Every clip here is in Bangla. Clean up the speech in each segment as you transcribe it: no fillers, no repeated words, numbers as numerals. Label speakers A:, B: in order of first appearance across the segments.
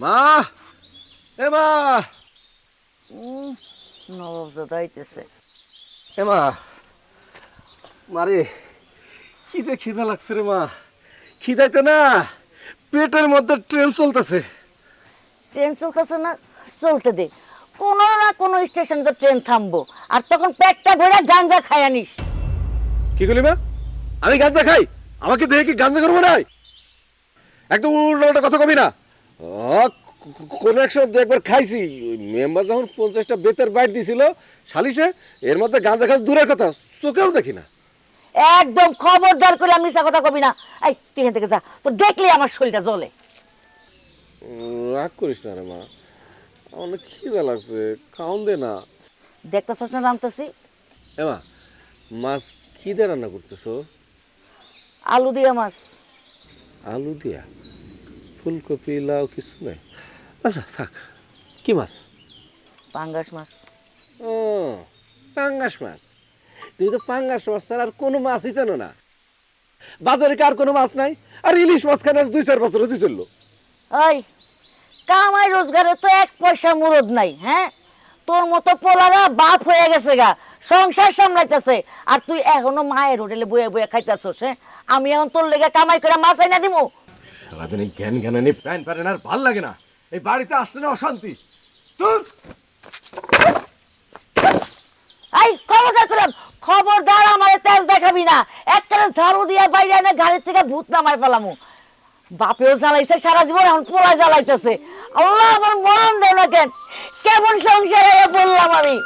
A: মা, এ মা,
B: নবাবজাদা আইতেছে।
A: এ মা, মারে কি যে খিদা লাগছে রে মা। খিদাইতে না পেটের মধ্যে ট্রেন চলতেছে।
B: ট্রেন চলতেছে না, চলতে দে। কোনো না কোনো স্টেশনে তো ট্রেন থামবো, আর তখন পেটটা ভরে গাঞ্জা খাই আনিস।
A: কি করলি মা? আমি গাঁজা খাই? আমাকে দেখে কি গাঁজা করবো না? একদম উল্টো কথা কবি না। কোনো এক সময় একবার খাইছি, ওই মেম্বার যখন 50টা বেতের বাইট দিছিল সালিশে, এর মধ্যে গাঁজা খাওয়া দূরের কথা, চোখেও দেখি না।
B: একদম খবরদার করে আমি মিছা কথা কবি না। এই তুই এখান থেকে যা, তো দেখলি আমার শরীরটা জ্বলে।
A: রাগ করিস না রে মা, অনেক খিদা লাগছে, খাওন দে না।
B: দেখতেছস না রামতেছি?
A: এ মা, মাছ কি দিয়ে রান্না করতেছো?
B: আলু দিয়া মাছ।
A: আলু দিয়া? ফুলকপি লাউ কিছু নাই? আচ্ছা থাক। কি মাছ?
B: পাঙ্গাস মাছ।
A: ও, পাঙ্গাস মাছ। তুই তো পাঙ্গাস মাছ ছাড়া আর কোনো মাছই জানো না। বাজারে কি আর কোনো মাছ নাই? আর ইলিশ মাছ খানে 2-4 বছর হতে চললো।
B: ওই কামাই রোজগারে তো এক পয়সা মুরদ নাই। হ্যাঁ, তোর মতো পোলারা বাপ হয়ে গেছে গা, সংসার সামলাইতেছে, আর তুই এখনো মায়ের হোটেলে বইয়া বইয়া খাইতেছস। হ্যাঁ, আমি এখন তোর লেগে কামাই করে মাছ আইনা দিমু?
A: সারাদিন এই জ্ঞান জ্ঞানানি প্যান প্যারেন আর ভাল লাগে না। এই বাড়িতে আসলে না অশান্তি। তোর
B: এই খবরদার করলাম, খবরদার আমারে তেজ দেখাবি না। একবারে ঝাড়ু দিয়া বাইরে এনে গাড়ির থেকে ভূত নামাই ফেলামু। বাপেও জ্বালাইছে সারা জীবন, এখন পোলায় জ্বালাইতেছে। আল্লাহ আমার মরণ দেয় না কেন, কেমন সংসারে বললাম আমি।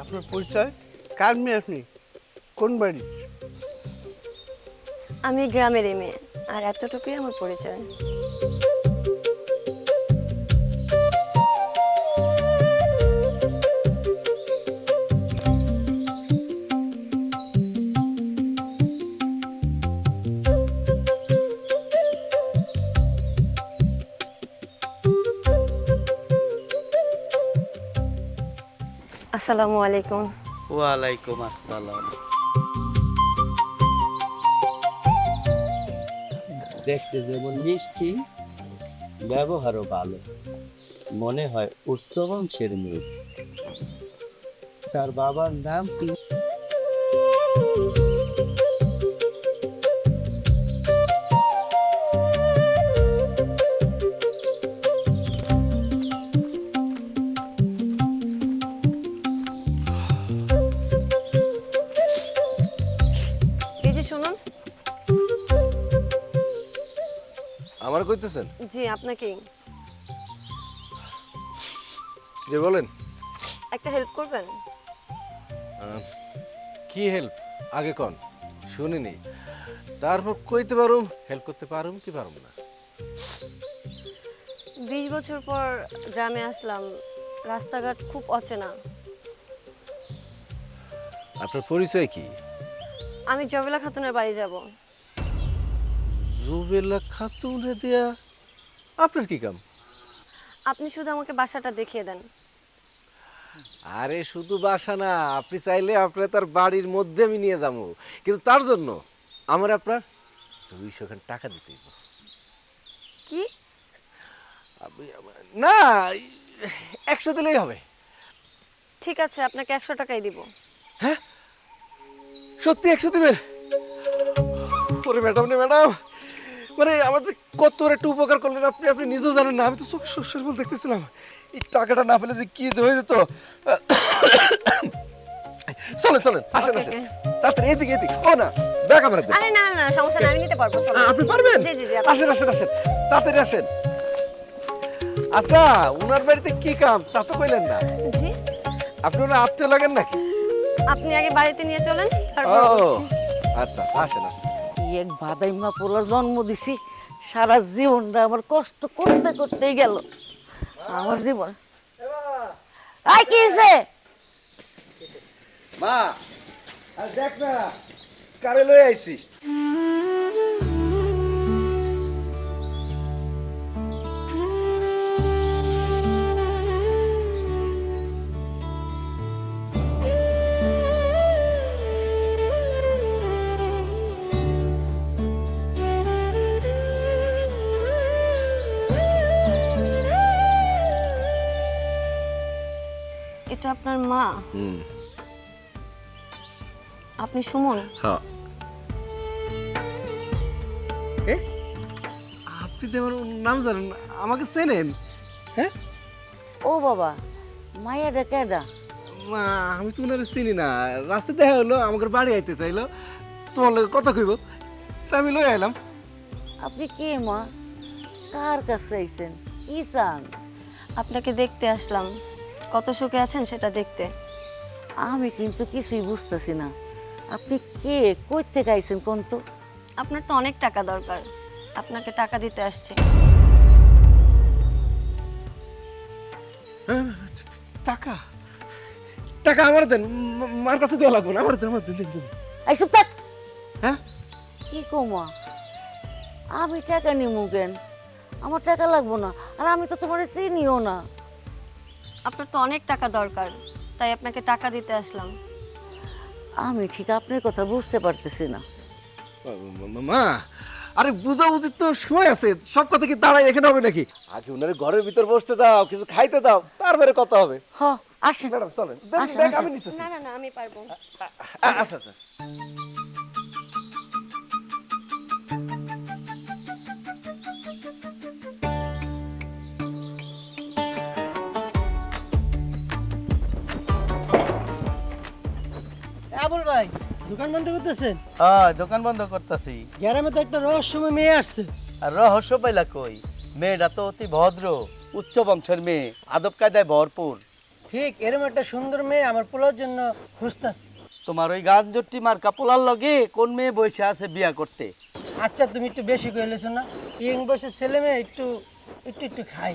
C: আপনার পরিচয়? কার মেয়ে আপনি? কোন বাড়ি?
D: আমি গ্রামের মেয়ে, আর এতটুকুই আমার পরিচয়। আসসালামু আলাইকুম।
E: ওয়ালাইকুম আসসালাম। দেখতে যেমন মিষ্টি, ব্যবহারও ভালো, মনে হয় উচ্চ বংশের মেয়ে। তার বাবার নাম কি?
D: এই যে শুনুন।
A: আমার কইতেছেন?
D: জি, আপনাকেই।
A: যে বলেন।
D: একটা হেল্প করবেন?
A: কি হেল্প আগে কন, শুনিনি, তারপর কইতে পারুম হেল্প করতে পারুম কি পারুম না।
D: 20 বছর পর গ্রামে আসলাম, রাস্তাঘাট খুব অচেনা।
A: আপনার পরিচয় কি?
D: আমি জবেলা খাতুনের বাড়ি যাব।
A: জুবেলা খাতুনে দিয়া আপনার কি কাম?
D: আপনি শুধু আমাকে বাসাটা দেখিয়ে দেন।
A: আরে শুধু বাসা না, আপনি চাইলে আপনার তার বাড়ির মধ্যে আমি নিয়ে যাবো, কিন্তু তার জন্য আমার আপনার 200 খান টাকা দিতে হইব।
D: কি?
A: না, 100 দিলেই হবে।
D: ঠিক আছে, আপনাকে 100 টাকাই দিব।
A: হ্যাঁ, সত্যি 100 দিবেন? ওরে ম্যাডাম রে ম্যাডাম, মানে আমার যে কত একটা উপকার করলেন আপনি, আপনি নিজেও জানেন না। আমি তো চোখে শ্বশুর বল দেখতেছিলাম, এই টাকাটা না পেলে যে কি যে হয়ে যেত। চলেন চলেন, আসেন আসেন, তাড়াতাড়ি এদিকে এদিকে। ও না, ব্যাগ আমার দেন।
D: আরে না না না, সমস্যা না, আমি নিতে পারবো। চলো।
A: আপনি পারবেন?
D: জি জি জি।
A: আসেন আসেন আসেন, তাড়াতাড়ি আসেন। আচ্ছা, উনার বাড়িতে কি কাম তা তো কইলেন না।
D: জি,
A: আপনি ওনার আত্মীয় লাগেন নাকি?
D: আপনি আগে বাড়িতে নিয়ে চলেন,
A: ও
D: তারপর।
A: আচ্ছা আচ্ছা, আসেন আসেন।
B: এক বাদাইমা পোলার জন্ম দিছি, সারা জীবনটা আমার কষ্ট করতে করতেই গেল আমার জীবন। আই কি হইছে?
A: মা আর দেখ না কারে লই আইছি।
D: এটা আপনার মা?
A: হুম,
D: আপনি সুমন?
A: হ্যাঁ। আপনি তো আমার নাম জানেন, আমাকে চেনেন? হ্যাঁ
B: ও বাবা, মাইয়াটা কেডা?
A: মা, আমি তো ওনারে চিনি না। রাস্তায় দেখা হলো, আমাকে বাড়ি আইতে চাইলো, তোমার লগে কথা কইব, তা আমি লই আইলাম।
B: আপনি কে মা? কার কাছে আইছেন? কি চান?
D: আপনাকে দেখতে আসলাম, কত সুখে আছেন সেটা দেখতে।
B: আমি কিন্তু কিছুই বুঝতেছি না। আপনি কে, কই থেকে আইছেন কোন তো?
D: আপনার তো অনেক টাকা দরকার, আপনাকে টাকা দিতে আসছে।
A: টাকা? টাকা আমার দেন, মার কাছে দেওয়া লাগবে না, আমার দেন, আমার দেন, দেন, দেন।
B: এই চুপ থাক।
A: হ্যাঁ
B: কি কো মা? আমি টাকা নিমু কেন? আমার টাকা লাগবো না, আর আমি তো তোমার চিনিও না।
D: আপনার তো অনেক টাকা দরকার, তাই আপনাকে টাকা দিতে আসলাম।
B: আমি ঠিক আপনার কথা বুঝতে পারতেছি না।
A: মা, আরে বুঝা উচিত তো সময় আছে, সব কথা কি দাঁড়াই এখানে হবে নাকি? আগে ওনারে ঘরের ভিতর বসতে দাও, কিছু খাইতে দাও, তারপরে কথা হবে।
B: হ, আসেন।
A: ম্যাডাম চলেন,
B: আসেন,
A: ব্যাগ
B: আসেন।
A: আমি নিতেছি।
D: না না না, আমি পারবো।
A: আচ্ছা আচ্ছা।
F: আবুল ভাই, দোকান বন্ধ করতেছেন?
E: হ্যাঁ, দোকান বন্ধ করতেছি।
F: গ্রামে তো একটা রহস্যময় মেয়ে আসছে।
E: আর রহস্য পাইলা কই? মেয়েটা তো অতি ভদ্র, উচ্চ বংশের মেয়ে, আদব কায়দায় ভরপুর।
F: ঠিক এরকম একটা সুন্দর মেয়ে আমার পোলার জন্য খুঁজতাছি।
E: তোমার ওই গানজটি মার্কা পোলার লগে কোন মেয়ে বসে আছে বিয়া করতে?
F: আচ্ছা, তুমি একটু বেশি করে লেছো না? ইয়ং বয়সের ছেলে মেয়ে একটু একটু একটু খাই।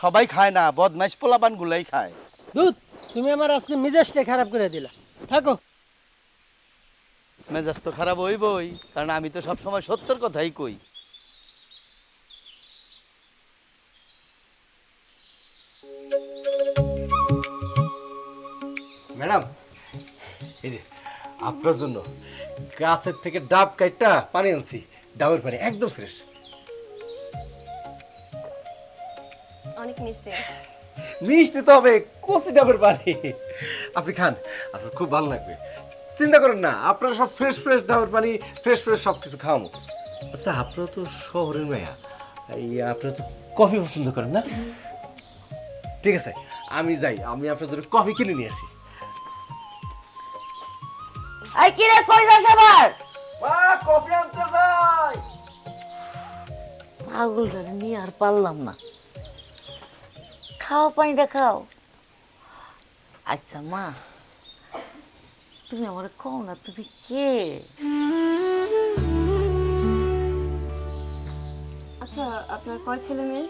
E: সবাই খায় না, বদমাইশ পোলাপান গুলাই খায়।
F: দুধ, তুমি আমার আজকে মিজাজটা খারাপ করে দিলা। থাকো।
E: মেজাজ তো খারাপ হইবই, কারণ আমি তো সবসময় সত্যর কথাই কই।
A: ম্যাডাম, এই যে আপনার জন্য গাছের থেকে ডাব কাইটটা পানি আনছি, ডাবের পানি একদম ফ্রেশ।
D: অনেক মিষ্টি।
A: মিষ্টি তো হবে, কচি ডাবের পানি। আপনি খান, আপনার খুব ভালো লাগবে। চিন্তা করেন না, আপনারা সব ফ্রেশ ফ্রেশ ডাবের পানি, ফ্রেশ ফ্রেশ সব কিছু খাওয়াবো। আচ্ছা, আপনারা তো শহরের মেয়া, এই আপনারা তো কফি পছন্দ করেন না? ঠিক আছে, আমি যাই, আমি আপনার জন্য কফি কিনে নিয়ে আসি।
B: এই কি রে, কই যাস আবার?
A: মা, কফি আনতে যাই।
B: পাগলটারে নিয়ে আর পারলাম না। খাও, পানিটা খাও। আচ্ছা মা, তুমি আমার কও না, তুমি কে?
D: আচ্ছা, আপনার কয় ছেলে মেয়ে?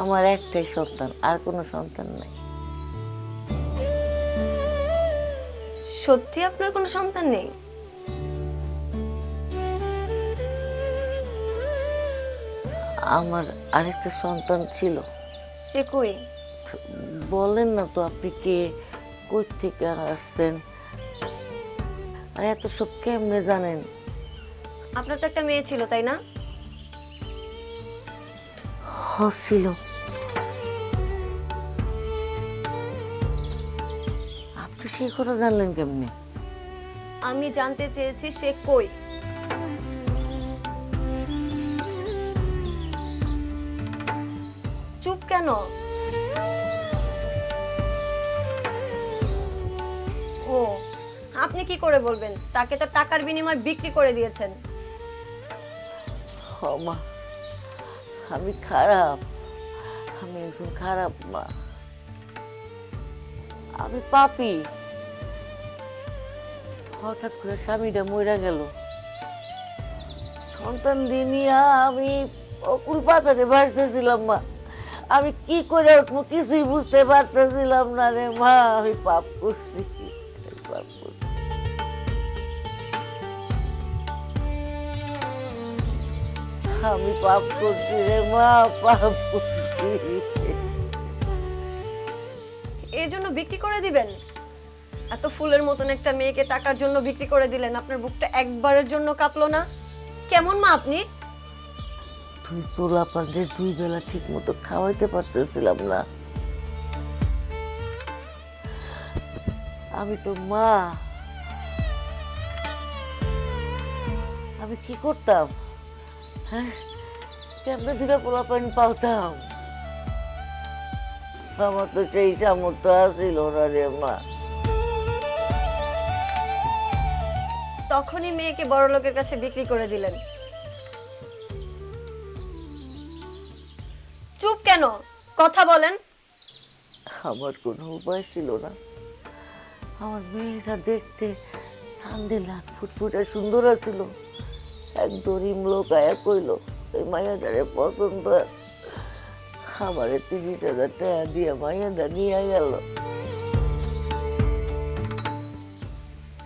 B: আমার একটাই সন্তান, আর কোনো সন্তান নাই।
D: সত্যি আপনার কোনো সন্তান নেই?
B: আমার আরেকটা সন্তান ছিল।
D: সে কই?
B: বলেন না তো আপনি কে, কই থেকে আসছেন, আর এত সব কেমনে জানেন?
D: আপনার তো একটা মেয়ে ছিল, তাই না?
B: ছিল। আপনি সেই কথা জানলেন কেমনে?
D: আমি জানতে চেয়েছি সে কই। চুপ কেন? ও, আপনি কি করে বলবেন? তাকে তো টাকার বিনিময়ে বিক্রি করে দিয়েছেন।
B: মা, আমি খারাপ, আমি একজন খারাপ মা, আমি পাপী। হঠাৎ করে স্বামীটা মরে গেল, সন্তান দিনিয়া আমি অকুল পাতারে ভাসতেছিলাম মা। আমি কি করে উঠবো কিছুই বুঝতে পারতেছিলাম না রে মা। আমি পাপ করছি, পাপ করছি। আমি পাপ করছি রে মা, পাপ করছি।
D: এই জন্য বিক্রি করে দিবেন? এত ফুলের মতন একটা মেয়েকে টাকার জন্য বিক্রি করে দিলেন, আপনার বুকটা একবারের জন্য কাঁপলো না? কেমন মা আপনি?
B: তুই পোলা পান্ডে 2 বেলা ঠিক মতো খাওয়াইতে পারতেছিলাম না। আমি তো মা, আমি কি করতাম? হ্যাঁ, কেমনে দুটা পোলা পানি পালতাম? আমার তো সেই সামর্থ্য আছিল না রে মা।
D: তখনই মেয়েকে বড় লোকের কাছে বিক্রি করে দিলেন। চুপ কেন? কথা বলেন।
B: আমার কোনো উপায় ছিল না। আমার মেয়েটা দেখতে সান্দিলান ফুটফুটে সুন্দর ছিল। এক দরিম লোক আয়া কইল ওই মাইয়াটারে পছন্দ। আমারে 30,000 টাকা দিয়ে মাইয়াটা নিয়ে গেল।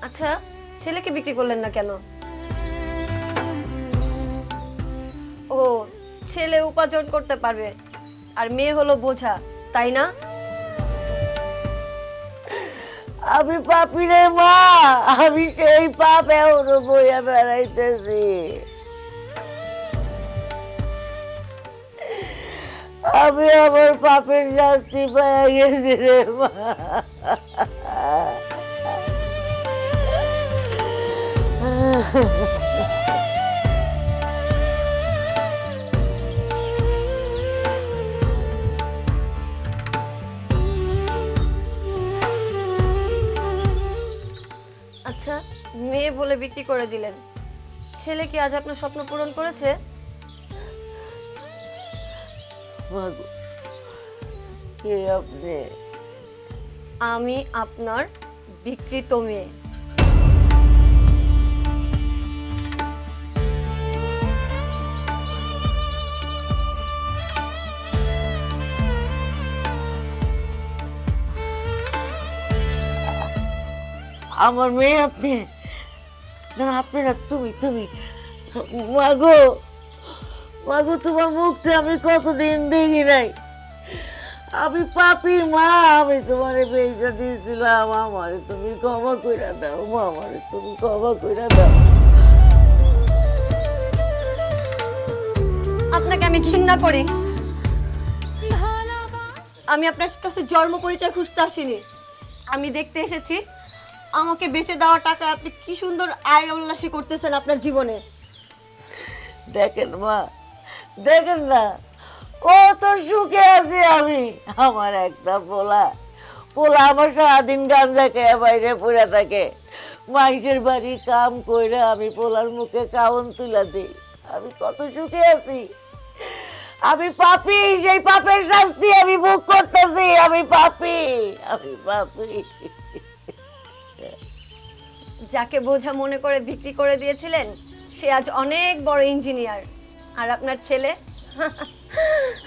D: আচ্ছা, ছেলেকে বিক্রি করলেন না কেন? ও, ছেলে উপার্জন করতে পারবে আর মেয়ে হলো বোঝা, তাই না?
B: আমি পাপি রে মা, আমি সেই পাপ এখনো বইয়া বেড়াইতেছি। আমি আমার পাপের শাস্তি পেয়ে গেছি রে মা।
D: আচ্ছা, মেয়ে বলে বিক্রি করে দিলেন, ছেলে কি আজ আপনার স্বপ্ন পূরণ করেছে?
B: মাগো, কে আপনি?
D: আমি আপনার বিক্রিত মেয়ে।
B: আমার মেয়ে আপনি? না আপনি না, তুমি তুমি। মাগো, মাগো, তোমার মুখটা আমি কতদিন দেখি নাই। আমি পাপি মা, আমি তোমারে বেঁচে দিয়েছিলাম। আমারে তুমি ক্ষমা কইরা দাও মা, আমারে তুমি ক্ষমা কইরা দাও।
D: আপনাকে আমি ঘৃণা করি। আমি আপনার কাছে জন্ম পরিচয় খুঁজতে আসিনি, আমি দেখতে এসেছি আমাকে বেঁচে দেওয়া টাকা আপনি কি সুন্দর আয় উল্লাসী করতেছেন আপনার জীবনে।
B: দেখেন মা, দেখেন না কত সুখে আছি আমি। আমার একটা পোলা, পোলা আমার সারাদিন গাঞ্জা খেয়ে বাইরে পড়ে থাকে। মাইসের বাড়ি কাম কইরা আমি পোলার মুখে কাউন তুলা দিই। আমি কত সুখে আছি। আমি পাপী, সেই পাপের শাস্তি আমি ভোগ করতেছি। আমি পাপী, আমি পাপী।
D: যাকে বোঝা মনে করে বিক্রি করে দিয়েছিলেন সে আজ অনেক বড় ইঞ্জিনিয়ার। আর আপনার ছেলে,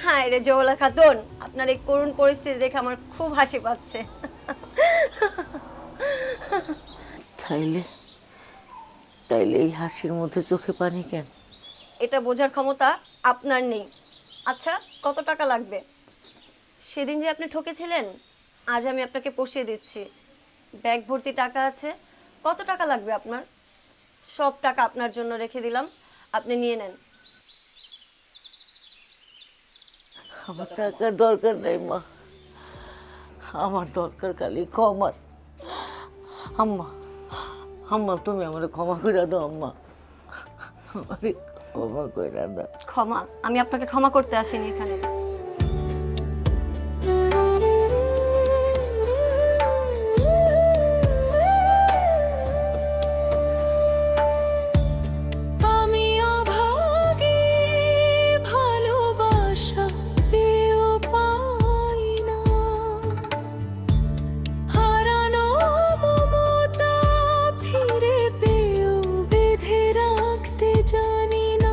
D: হায় রে জওলা খাতুন, আপনার এই করুণ পরিস্থিতি দেখে আমার খুব হাসি পাচ্ছে।
B: তাইলে তাইলে এই হাসির মধ্যে চোখে পানি কেন?
D: এটা বোঝার ক্ষমতা আপনার নেই। আচ্ছা, কত টাকা লাগবে? সেদিন যে আপনি ঠকেছিলেন, আজ আমি আপনাকে পুষিয়ে দিচ্ছি। ব্যাগ ভর্তি টাকা আছে। কত টাকা লাগবে আপনার? সব টাকা আপনার জন্য রেখে দিলাম, আপনি নিয়ে নেন।
B: আমার টাকার দরকার নেই মা, আমার দরকার খালি ক্ষমা। আম্মা, আম্মা, তুমি আমার ক্ষমা করে দাও আম্মা, আমারে ক্ষমা করে দাও।
D: ক্ষমা? আমি আপনাকে ক্ষমা করতে আসিনি এখানে।
G: জানি না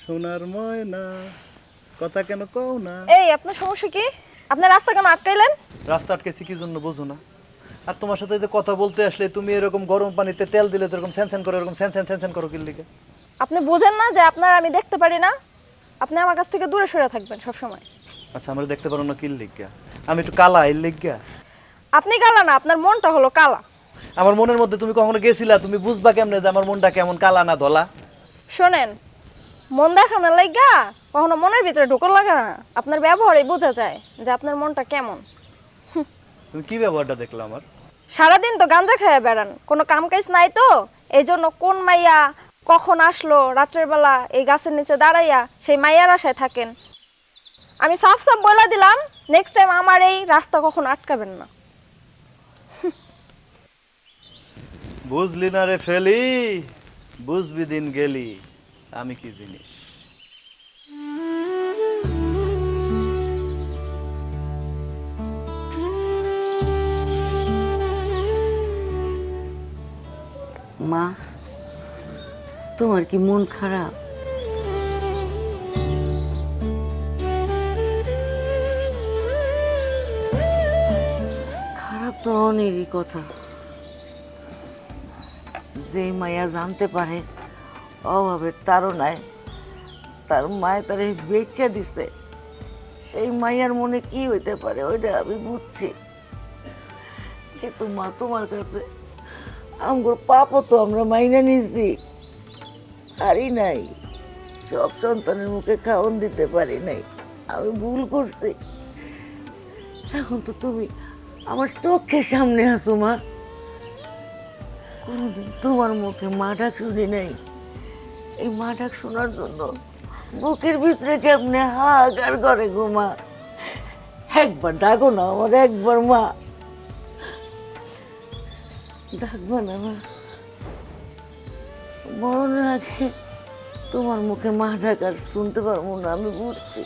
E: সোনার ময়না কথা কেন কও না?
G: এই আপনার সমস্যা কি? আপনার রাস্তা কেন আটকাইলেন?
E: রাস্তা আটকেছি কি জন্য বুঝো না? আর তোমার সাথে যে কথা বলতে আসলে তুমি এরকম গরম পানিতে তেল দিলে তো এরকম স্যান করে এরকম স্যান করো কি লিগে?
G: আপনি বোঝেন না যে আপনার আমি দেখতে পারি না? আপনি আমার কাছ থেকে দূরে সরে থাকবেন সব সময়।
E: আচ্ছা আমরা দেখতে পারো না কি লিগা? আমি একটু কালা এর লিগা?
G: আপনি কালা না, আপনার মনটা হলো কালা।
E: আমার মনের মধ্যে তুমি কখনো গেছিলা? তুমি বুঝবা কেমনে যে আমার মনটা কেমন কালা না ধলা?
G: শোনেন, মন দেখানোর লাইগা কখনো মনের ভিতরে ঢোকর লাগে না। আপনার ব্যবহারেই বোঝা যায় যে আপনার মনটা কেমন।
E: তুমি কি ব্যবহারটা দেখলা আমার?
G: সারাদিন তো গাঁজা খেয়ে বেড়ান, কোনো কাম কাজ নাই তো, এই জন্য কোন মাইয়া কখন আসলো রাত্রের বেলা এই গাছের নিচে দাঁড়াইয়া সেই মাইয়ার আশায় থাকেন। আমি সাফ সাফ বলে দিলাম, নেক্সট টাইম আমার এই রাস্তা কখন আটকাবেন না।
E: বুঝলি না রে ফেলি, বুঝবি দিন গেলি আমি কি জিনিস।
B: মা, তোমার কি মন খারাপ? খারাপ তো অনেকই কথা। যে মায়া জানতে পারে অভাবের তাড়নায় তার মায়ে তারে বেচা দিছে, সেই মায়ার মনে কি হইতে পারে ওইটা আমি বুঝছি। কিন্তু মা, তোমার কাছে আমগোর পাপও তো আমরা মাইনা নিছি, পারি নাই, সব সন্তানের মুখে খাওয়ান দিতে পারি নাই, আমি ভুল করছি। এখন তো তুমি আমার চোখের সামনে আসো মা, কোনোদিন তোমার মুখে মা ডাক শুনি নাই। এই মা ডাক শোনার জন্য বুকের ভিতরে কেমনে হাহাকার করে গো মা। একবার ডাকো না আমার, একবার মা ডাকবা না মা? মরণের আগে তোমার মুখে মা ডাকার শুনতে পারবো না, আমি বুঝছি।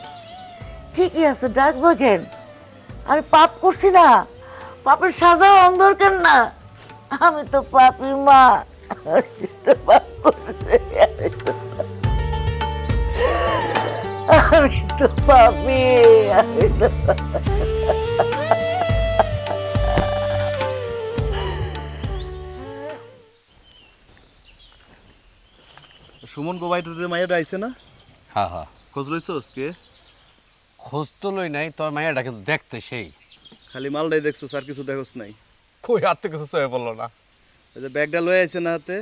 B: ঠিকই আছে, ডাকবা কেন? আমি পাপ করছি না, পাপের সাজা দরকার না। আমি তো পাপী মা, আমি তো পাপ করছি, আমি তো পাপী, আমি তো
E: সুমন গোবাইতে মাইয়াটা আইছে না?
H: হ্যাঁ হ্যাঁ,
E: খোঁজ লইছস কে?
H: খোঁজ তো লই নাই, তোর মাইয়াটা কিন্তু দেখতে সেই।
E: খালি মালটাই দেখছস আর কিছু দেখোস নাই?
H: কই হাত থেকে কিছু চয়ে পড়লো না।
E: এই যে ব্যাগটা লয়ে আইছে না হাতে,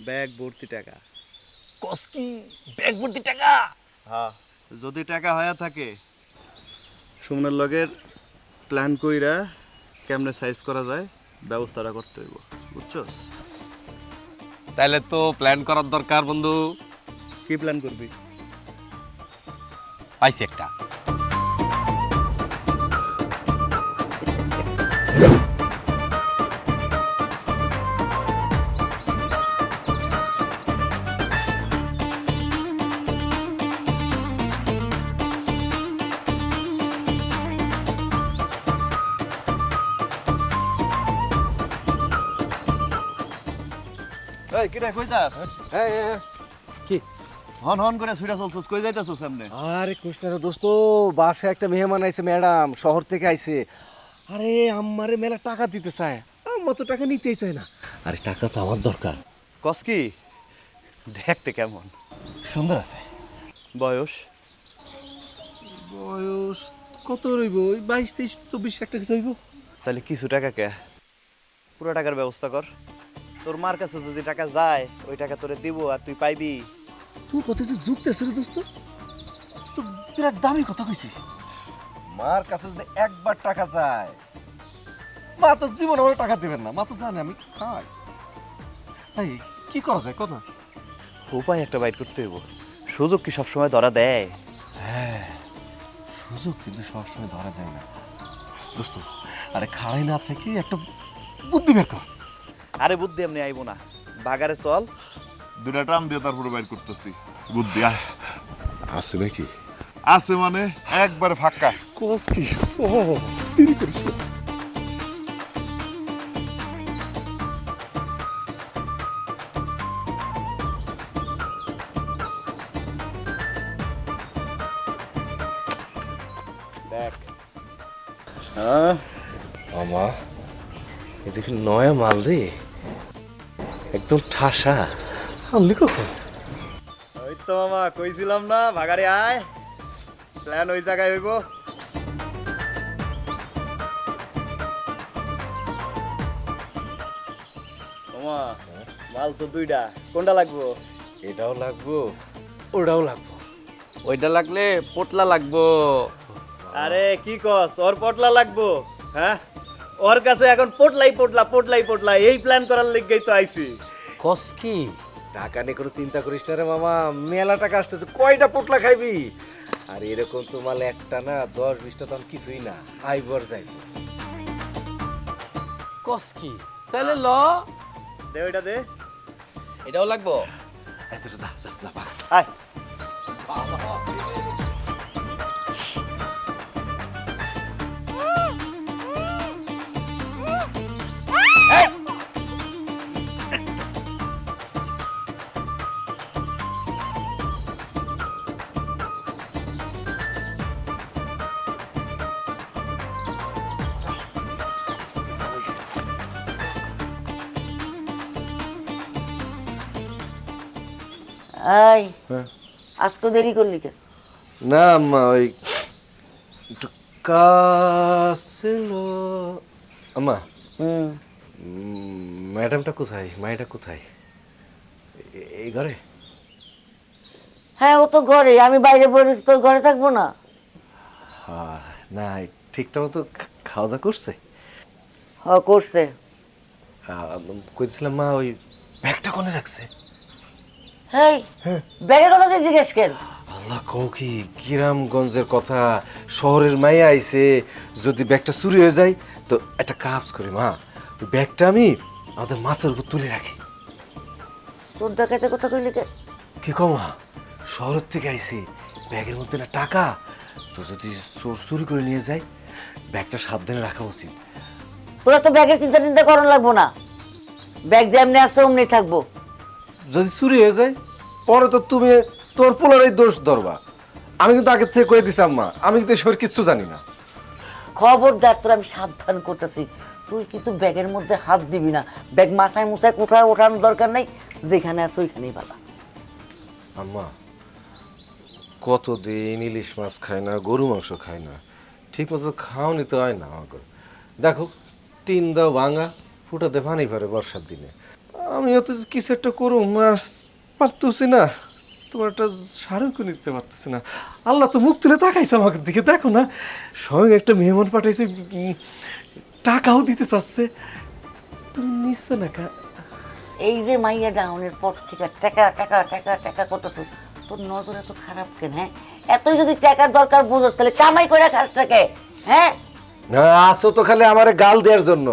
E: ব্যাগ ভর্তি টাকা।
H: কস কি ব্যাগ ভর্তি টাকা?
E: হ্যাঁ, যদি টাকা হয়ে থাকে সুমনের লগের প্ল্যান কইরা কেমনে সাইজ করা যায় ব্যবস্থাটা করতে হইব, বুঝছস?
H: তাইলে তো প্ল্যান করার দরকার বন্ধু।
E: কি প্ল্যান করবি?
H: পাইছি একটা।
E: এই কি রে, কই যাস?
A: কি?
E: হন হন করে ছুইরা চলছস, কই যাইতাছস সামনে?
A: আরে কৃষ্ণের দোস্ত, বাসায় একটা মেহমান আইছে, ম্যাডাম শহর থেকে আইছে। আরে আমারে মেলা টাকা দিতে চায়, আমার তো টাকা নিতেই চায় না। আরে টাকা তো আমার দরকার।
E: কস কি? দেখতে কেমন?
A: সুন্দর আছে।
E: বয়স?
A: বয়স কত রইব? ওই 22, 23, 24 একটা কিছু হইব।
E: তাহলে কিছু টাকা কে, পুরো টাকার ব্যবস্থা কর। তোর মার কাছে যদি টাকা যায় ওই টাকা তোরে দিব আর তুই পাইবি।
A: তুই কত যে যুক্তেছে রে দোস্ত, তো বিরাট দামি কথা কইছিস। মার কাছে যদি একবার টাকা যায়, মা তো জীবন আমার টাকা দিবেন না, মা তো জানে আমি খাই। এই কি করা যায় কথা?
E: উপায় একটা বাইট করতে হইব। সুযোগ কি সবসময় ধরা দেয়?
A: হ্যাঁ, সুযোগ কিন্তু সবসময় ধরা দেয় না দোস্ত। আরে খাড়াই না থেকে একটা বুদ্ধি বের কর।
E: আরে বুদ্ধি এমনি আইব না, বাগারে চল।
I: দুটা টান দিয়ে তারপরে বাইর করতেছি বুদ্ধি।
A: আছে নাকি?
I: আছে মানে একবারে ফাঁকা।
A: কোস কি দেরি করিস না।
E: হ্যাঁ
A: আমা এদিকে নয়া মাল রে, একদম ঠাসা। আনলি কখন?
E: ওই তো মামা কইছিলাম না, ভাগারে আয়, প্ল্যান ওই জায়গায় হইব। মামা মাল তো দুইটা, কোনটা লাগবো?
A: এটাও লাগবো, ওটাও লাগবো।
H: ওইটা লাগলে পোটলা লাগবো।
E: আরে কি কস, ওর পটলা লাগবো? হ্যাঁ, ওর কাছে এখন পোটলাই পোটলা পোটলাই পোটলা, এই প্ল্যান করার লিগেই তো আইছি।
A: কস কি? টাকা নিয়ে কোনো চিন্তা করিস না রে মামা, মেলা টাকা আসতেছে, কয়টা পোটলা খাইবি? আর এরকম তো মাল একটা না 10-20টা তো কিছুই না, আইবর যাইব।
H: কস কি? তাহলে ল,
E: দে ওইটা দে।
H: এটাও লাগবো।
A: আচ্ছা যা যা যা ভাগ।
E: আয়
B: এই আজকে দেরি করলি কেন?
A: না আম্মা, ওই একটু কাজ ছিল। আম্মা, ম্যাডামটা কোথায়? মাইটা কোথায়? এই ঘরে?
B: হ্যাঁ, ও তো ঘরে, আমি বাইরে বেরোছি, তোর ঘরে থাকবো না?
A: না, ঠিকঠাক মতো খাওয়া দাওয়া করছে?
B: হ, করছে।
A: কইছিলাম মা, ওই ব্যাগটা কোনে রাখছে?
B: হেই, ব্যাগের কথা তুই জিজ্ঞেস কেন?
A: আল্লাহ, কও কি গ্রামগঞ্জের কথা, শহরের মাইয়া আইছে, যদি ব্যাগটা চুরি হয়ে যায় তো একটা কাজ করি মা, ওই ব্যাগটা আমি আমাদের মাছের উপর তুলে রাখি।
B: তোর ডাকাইতে কথা কইলি কেন?
A: কি কম মা, শহরের থেকে আইছি, ব্যাগের মধ্যে না টাকা, তো যদি চোর চুরি করে নিয়ে যায়, ব্যাগটা সাবধানে রাখা উচিত।
B: তোরা তো ব্যাগের চিন্তা চিন্তা করানো লাগবো না, ব্যাগ যেমনি আসছে অমনি থাকবো।
A: যদি চুরি হয়ে যায় পরে তো তুমি তোর পোলারই দোষ ধরবা। আমি কিন্তু আগের থেকে কয়ে দিছি আম্মা, আমি কিন্তু এসবের কিচ্ছু জানি না।
B: খবরদার, তোর আমি সাবধান করতেছি, তুই কিন্তু ব্যাগের মধ্যে হাত দিবি না। ব্যাগ মাথায় মুছায় কোথাও ওঠানোর দরকার নেই, যেখানে আছে ওইখানেই ভালো।
A: আম্মা, কতদিন ইলিশ মাছ খায় না, গরু মাংস খায় না, ঠিক মতো খাওয়ানি তো হয় না আমাকে। দেখো টিন দাও ভাঙা, ফুটাতে পানি পারে বর্ষার দিনে। আমি অত কিছু একটা করো মাছ পারতেছি না, তোমার একটা শাড়িও নিতে পারতেছি না। আল্লাহ তো মুখ তুলে তাকাইছে আমাকে দিকে, দেখো না সঙ্গে একটা মেহমান পাঠাইছে, টাকাও দিতে চাচ্ছে, তুমি নিচ্ছ না কা?
B: এই যে মাইয়া ডাউনের পর থেকে টাকা টাকা টাকা টাকা করতেছ, তোর নজর এত খারাপ কেন? হ্যাঁ, এতই যদি টাকার দরকার বুঝোস তাহলে কামাই করে খাসটাকে। হ্যাঁ,
A: না আসো তো খালি আমারে গাল দেওয়ার জন্য,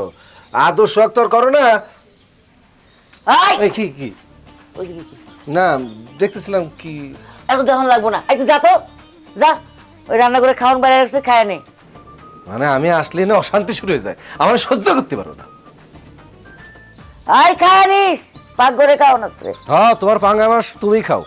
A: আদর শখ তোর করো না। এই কি কি?
B: ওইদিকে কি?
A: না দেখতেছিলাম কি।
B: এত দেখন লাগবো না, এই তো যা তো যা, ওই রান্না করে খাওয়ান বাইরে রাখছে, খায় নে।
A: মানে আমি আসলে না অশান্তি শুরু হয়ে যায়, আমার সহ্য করতে পারো না।
B: আয় খায় নিস, পাক করে খাওয়ান আছে।
A: হ্যাঁ, তোমার পাঙ্গা মাছ তুমি খাও।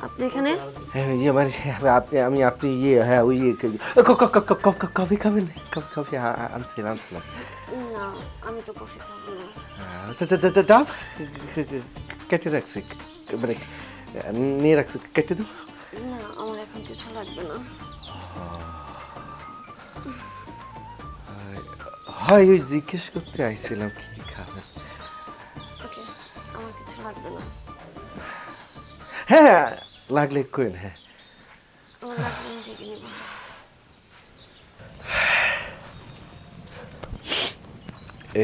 D: আপনি এখানে?
A: হ্যাঁ ইয়ে মানে আমি আপনি ইয়ে হ্যাঁ ওই কফি খাবেন কফি আনছিলাম
D: না, আমি তো কফি খাবো না।
A: ডাব কেটে রাখছি মানে নিয়ে রাখছি কেটে দেবো।
D: না, আমার এখন কিছু লাগবে না।
A: হয় ওই জিজ্ঞেস করতে আইছিলাম কি খাবেন।
D: ওকে, আমার কিছু লাগবে না।
A: হ্যাঁ লাগলে কইন। হ্যাঁ
D: আমার লাগবে না, ডেকে নেব।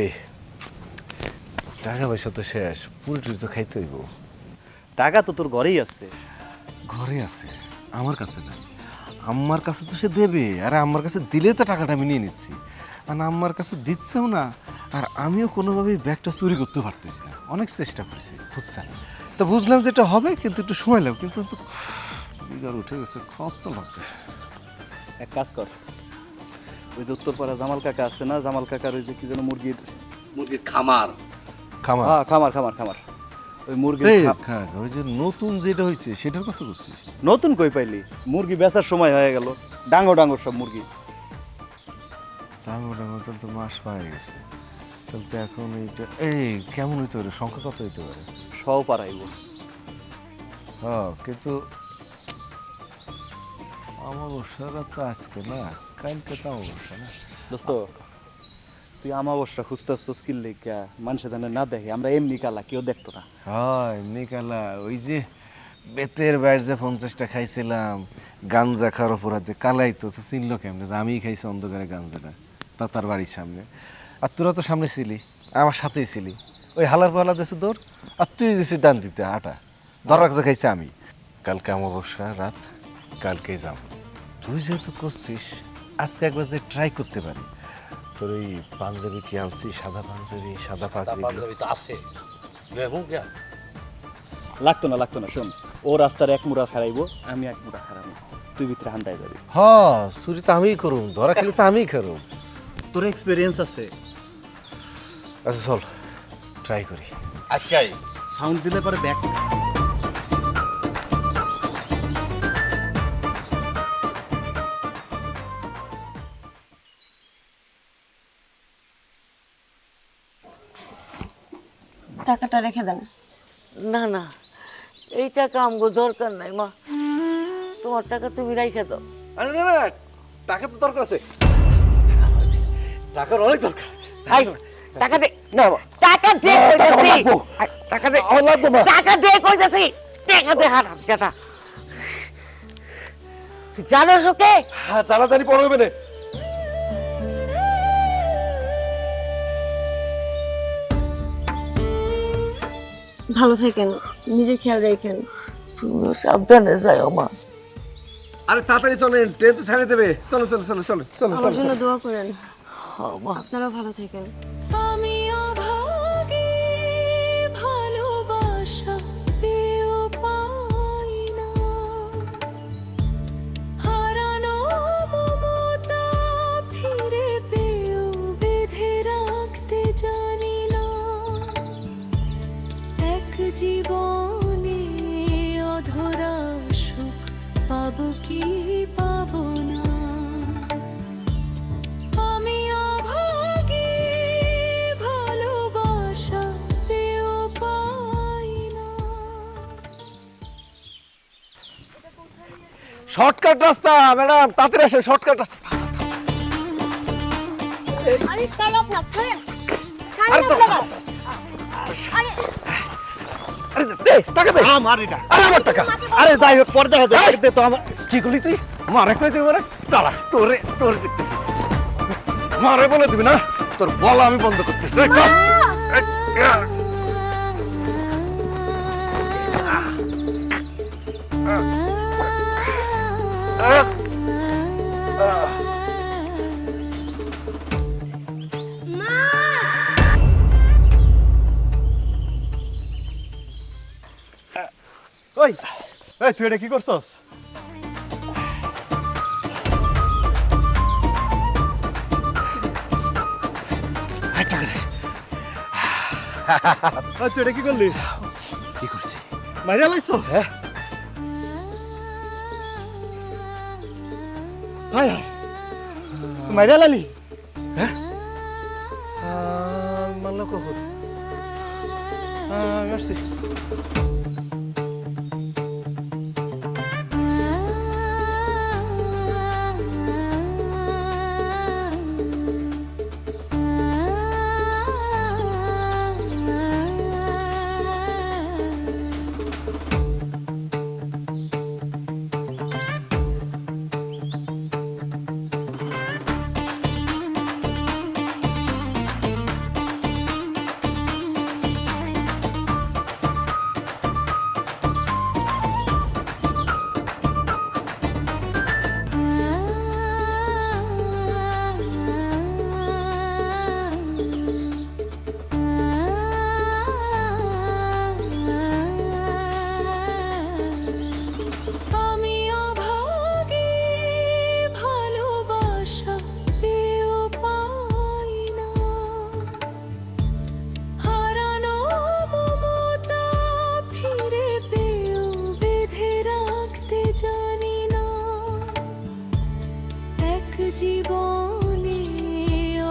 A: এই টাকা পয়সা তো শেষ, পুরোটুরি তো খাইতে হইব।
E: টাকা তো তোর ঘরেই আছে।
A: ঘরে আছে, আমার কাছে নাই। আমার কাছে তো সে দেবে, আরে আমার কাছে দিলে তো টাকাটা আমি নিয়ে নিচ্ছি, আর আমার কাছে দিচ্ছেও না। আর আমিও কোনোভাবেই ব্যাগটা চুরি করতে পারতেছি না, অনেক চেষ্টা করেছি বুঝছেন। তো বুঝলাম যে এটা হবে, কিন্তু একটু সময় লাগবে। কিন্তু বিঘার উঠে গেছে, কত লাগবে।
E: এক কাজ কর, ওই যে উত্তরপাড়া জামাল কাকা আছে না, জামাল কাকার ওই যে কি যেন মুরগির
H: খামার।
A: খামার
E: হ্যাঁ খামার ওই মুরগির
A: এই খাক, ওই যে নতুন যেটা হয়েছে সেটার কথা বলছিস?
E: নতুন কই পাইলি? মুরগি বেচার সময় হয়ে গেল, ডাঙর সব মুরগি।
A: ডাঙর তো মাস পায়ে গেছে, তাহলে তো এখন এইটা এই কেমন হইতে পারে, সংখ্যা কত হইতে পারে?
E: সব পারাইব।
A: হ্যাঁ কিন্তু অমাবস্যাটা তো আজকে না, কালকে তো অমাবস্যা না।
E: দোস্ত, তুই আমাবস্যা খুঁজতেছস কি লেখা? মানুষে জানে না দেখে, আমরা এমনি কালা, কেউ দেখতো না।
A: হয় এমনি কালা, ওই যে বেতের বাইর যে 50টা খাইছিলাম গাঞ্জা খাওয়ার অপরাধে, কালাই তো চিনলো কেমনে যে আমিই খাইছি অন্ধকারে গাঞ্জাটা, তা তার বাড়ির সামনে। আর তোরা তো সামনে ছিলি, আমার সাথেই ছিলি, ওই হালার পালা দেশে দৌড়, আর তুই দিছিস ডান দিতে আটা, ধরা কথা খাইছি আমি। কালকে অমাবস্যা রাত, কালকেই যাব। তুই যেহেতু করছিস, আজকে একবার যে ট্রাই করতে পারি। তোর ওই পাঞ্জাবি কি আনছি, সাদা পাঞ্জাবি, সাদা পাঞ্জাবি
H: তো আছে।
E: লাগতো না, শোন, ও রাস্তার এক মুড়া খারাইবো, আমি এক মুড়া খারাবো, তুই ভিতরে হান্দাই যাবি।
A: হ চুরি তো আমিই করুম, ধরা খেলে তো আমিই করুম।
E: তোর এক্সপিরিয়েন্স আছে।
A: আচ্ছা চল ট্রাই করি।
H: আজকে
E: সাউন্ড দিলে পরে ব্যাক।
D: টাকাটা রেখে দেন।
B: না না, এই টাকা আমগো দরকার নাই মা, তোমার টাকা তুমি রাইখে দাও।
A: আরে না না, টাকা তো দরকার আছে, টাকার অনেক দরকার।
B: আই টাকা দে,
A: না
B: টাকা দে কইতাছি, টাকা দে,
A: লাগবে না,
B: টাকা দে কইতাছি, টাকা দে। হারাম জাতা, তুই জানোস ওকে?
A: হ্যাঁ জানাজানি পড়ে হবে না।
D: ভালো থাকেন, নিজের খেয়াল রাখেন।
B: তুমিও সাবধানে যাও মা।
A: আরে তাড়াতাড়ি চলেন, ট্রেন তো ছেড়ে দেবে। চলো চলো চলো চলো চলো
D: আমার জন্য দোয়া করেন,
B: হ্যাঁ মা।
D: আপনারাও ভালো থাকেন।
J: জীবনে অধরা সুখ পাবো কি পাবো না, আমি অভাগী, ভালোবাসা পেয়েও পাই না।
A: শর্টকাট রাস্তা ম্যাডাম, তাড়াতাড়ি আসেন, শর্টকাট রাস্তা।
G: আরে চলো না, ছাড়েন
A: আরে তো আরে দে টাকা দে,
E: আমার এটা,
A: আরে আমার টাকা।
E: আরে যাই হোক, পরে দেখা যাবে। দে তো আমার।
A: কি করলি তুই? মারে কই দিবি না, দাঁড়া তোরে তোরে দেখতেছি। মারে বলে দিবি না, তোর বলা আমি বন্ধ করতেছি। এই, কর।
E: ওই এই তুই এটা কি করছস?
A: এই, টাকা দে।
E: তুই এটা কি করলি?
A: কি করছি?
E: মাইরা লাইছো?
A: হ্যাঁ।
E: হায় হায়, মাইরা লালি?
F: মানলো কখন আসছি
J: আমি অভাগী ভালোবাসা পেয়েও পাই না হারানো মমতা ফিরে পেয়েও বেঁধে রাখতে জানি না এক জীবনে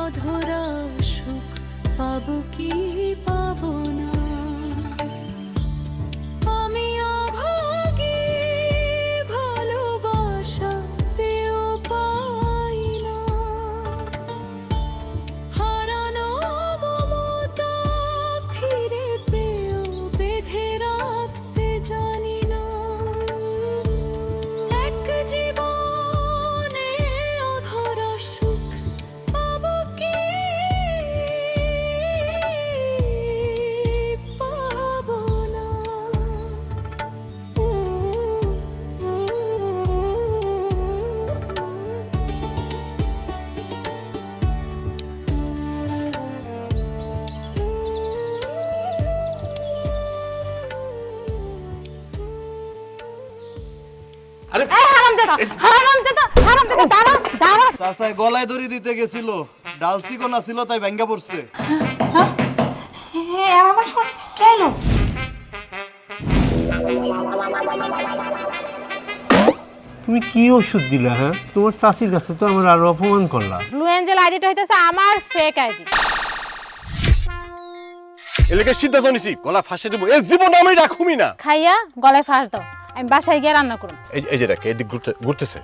J: অধরা সুখ পাবো কি পাবো না আমি অভাগী ভালোবাসা পেয়েও পাই না হারানো মমতা ফিরে পেয়েও বেঁধে রাখতে জানি না এক জীবনে অধরা সুখ পাবো কি পাবো না
A: আরে
E: চাচাই গলায় দড়ি দিতে গেছিল, ডাল চিকনা ছিল তাই ভেঙ্গা পড়ছে।
C: তুমি কি ওষুধ দিলা? হ্যাঁ, তোমার চাষির কাছে তো আমার আরো অপমান করলা।
K: ব্লু এঞ্জেল আইডিটা হইতেছে আমার ফেক আইডি।
A: এলাকায় সিদ্ধান্ত নিছি গলা ফাঁসে দেবো, এই জীবনে আমি রাখুমি না।
K: খাইয়া গলায় ফাঁস দাও, আমি বাসায় গিয়ে রান্না করুন।
A: এই যে রাখে, এদিক ঘুরতেছে।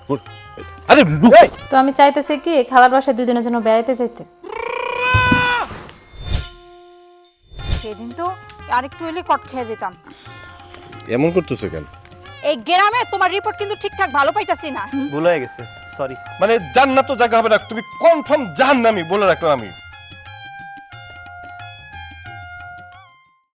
A: আরে লুকাই।
K: তো আমি চাইতেছি কি খালার বাসায় 2 দিনের জন্য বেড়াইতে যাইতে।
G: সেদিন তো আরেকটু এলে কট খেয়ে যেতাম।
A: এমন করতেছে কেন?
G: এই গ্রামে তোমার রিপোর্ট কিন্তু ঠিকঠাক ভালো পাইতাছি না।
E: ভুল হয়ে গেছে, সরি।
A: মানে জান্নাত তো জায়গা হবে না, তুমি কনফার্ম জাহান্নামী বলে রাখলাম আমি।